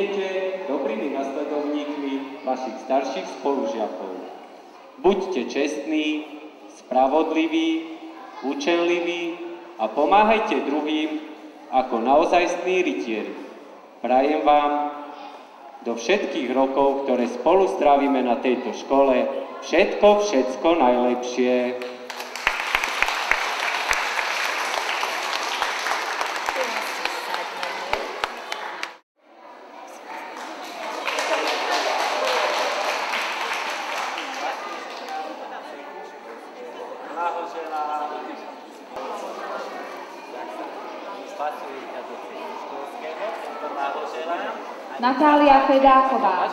budete dobrými nasledovníkmi vašich starších spolužiakov. Buďte čestní, spravodliví, učenliví a pomáhajte druhým ako naozajstní rytieri. Prajem vám do všetkých rokov, ktoré spolu strávime na tejto škole, všetko najlepšie. Natália Fedáková.